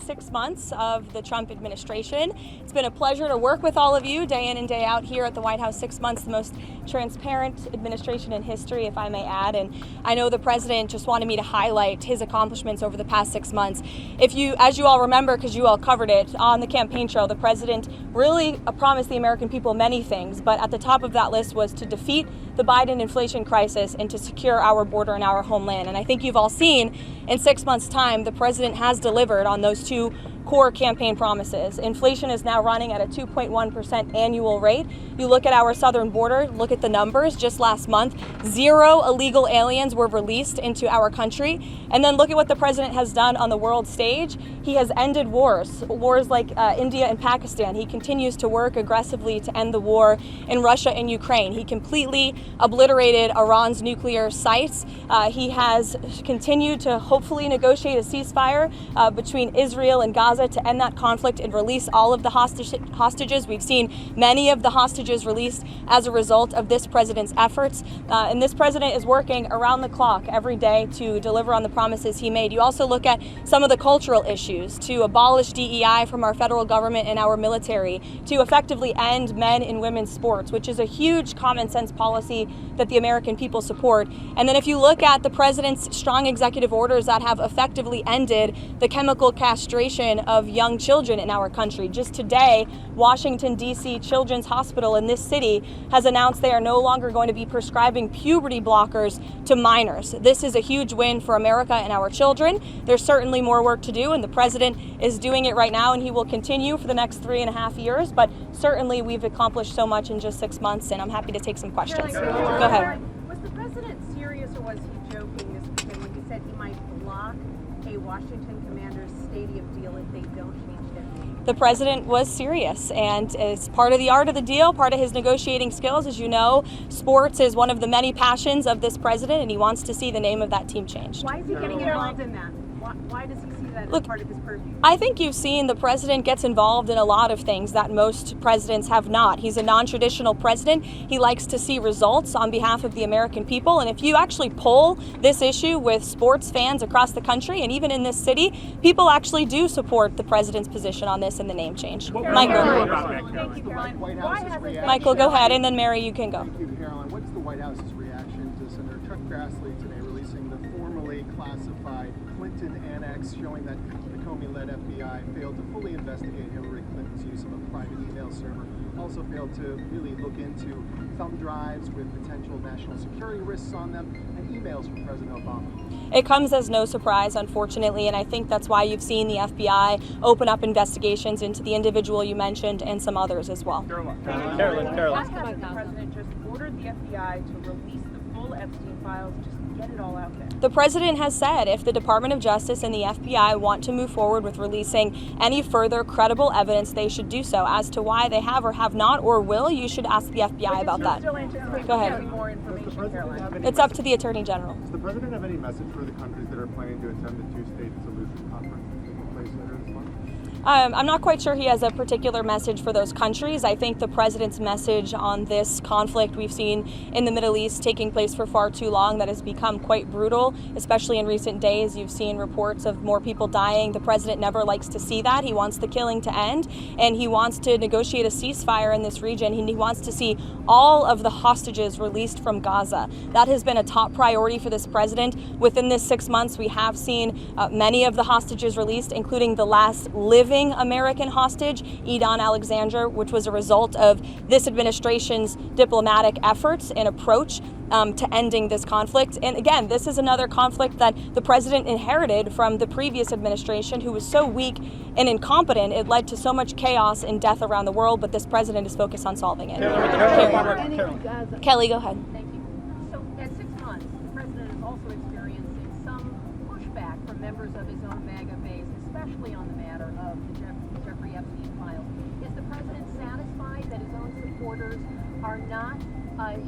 6 months of the Trump administration. It's been a pleasure to work with all of you day in and day out here at the White House. 6 months, the most transparent administration in history, if I may add. And I know the president just wanted me to highlight his accomplishments over the past 6 months. As you all remember, because you all covered it on the campaign trail, the president really promised the American people many things, but at the top of that list was to defeat the Biden inflation crisis and to secure our border and our homeland. And I think you've all seen in 6 months' time, the president has delivered on those two core campaign promises. Inflation is now running at a 2.1% annual rate. You look at our southern border, look at the numbers. Just last month, 0 illegal aliens were released into our country. And then look at what the president has done on the world stage. He has ended wars like India and Pakistan. He continues to work aggressively to end the war in Russia and Ukraine. He completely obliterated Iran's nuclear sites. He has continued to hopefully negotiate a ceasefire between Israel and Gaza to end that conflict and release all of the hostages. We've seen many of the hostages released as a result of this president's efforts. And this president is working around the clock every day to deliver on the promises he made. You also look at some of the cultural issues, to abolish DEI from our federal government and our military, to effectively end men and women's sports, which is a huge common sense policy that the American people support. And then if you look at the president's strong executive orders that have effectively ended the chemical castration of young children in our country. Just today, Washington, D.C. Children's Hospital in this city has announced they are no longer going to be prescribing puberty blockers to minors. This is a huge win for America and our children. There's certainly more work to do, and the president is doing it right now, and he will continue for the next 3.5 years. But certainly we've accomplished so much in just 6 months, and I'm happy to take some questions. Go ahead. Was the president serious, or was he joking this weekend when he said he might block a Washington Commanders stadium deal if they don't change their name? The president was serious, and it's part of the art of the deal, part of his negotiating skills. As you know, sports is one of the many passions of this president, and he wants to see the name of that team changed. Why is he getting involved in that? Why does he see that as part of his purview? I think you've seen the president gets involved in a lot of things that most presidents have not. He's a non-traditional president. He likes to see results on behalf of the American people. And if you actually poll this issue with sports fans across the country and even in this city, people actually do support the president's position on this and the name change. Michael. Thank you, Caroline. Michael, go ahead, and then Mary, you can go. Thank you, Caroline. What's the White House's reaction to Senator Chuck Grassley today releasing the formerly classified Clinton annex showing that the Comey-led FBI failed to fully investigate Hillary Clinton's use of a private email server, also failed to really look into thumb drives with potential national security risks on them, and emails from President Obama? It comes as no surprise, unfortunately, and I think that's why you've seen the FBI open up investigations into the individual you mentioned and some others as well. Caroline. Why hasn't the president just ordered the FBI to release the full Epstein files, just get it all out there? The president has said if the Department of Justice and the FBI want to move forward with releasing any further credible evidence, they should do so. As to why they have or have not or will, you should ask the FBI about that. Still anticipate Go ahead. getting more information, Caroline. It's up to the Attorney General. Does the president have any message for the countries that are planning to attend the two-state solution conference taking place later this month? I'm not quite sure he has a particular message for those countries. I think the president's message on this conflict we've seen in the Middle East taking place for far too long that has become quite brutal, especially in recent days. You've seen reports of more people dying. The president never likes to see that. He wants the killing to end, and he wants to negotiate a ceasefire in this region. He wants to see all of the hostages released from Gaza. That has been a top priority for this president. Within this 6 months, we have seen many of the hostages released, including the last living American hostage, Edon Alexander, which was a result of this administration's diplomatic efforts and approach to ending this conflict. And again, this is another conflict that the president inherited from the previous administration, who was so weak and incompetent, it led to so much chaos and death around the world, but this president is focused on solving it. Kelly, go ahead. Thank you. So, at 6 months, the president is also experiencing some pushback from members of his own MAGA base, especially on the matter of the Jeffrey Epstein files. Is the president satisfied that his own supporters are not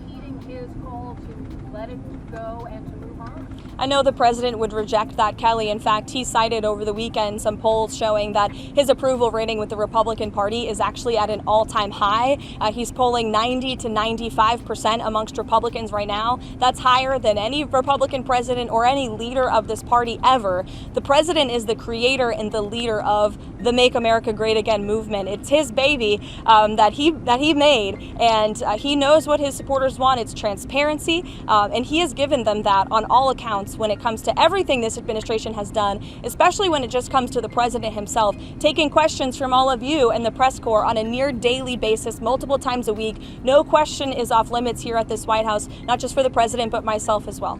heeding his call to let it go and to move on? I know the president would reject that, Kelly. In fact, he cited over the weekend some polls showing that his approval rating with the Republican Party is actually at an all-time high. He's polling 90 to 95% amongst Republicans right now. That's higher than any Republican president or any leader of this party ever. The president is the creator and the leader of the Make America Great Again movement. It's his baby that he made, and he knows what his supporters want. It's transparency, and he has given them that on all accounts when it comes to everything this administration has done, especially when it just comes to the president himself, taking questions from all of you and the press corps on a near daily basis, multiple times a week. No question is off limits here at this White House, not just for the president, but myself as well.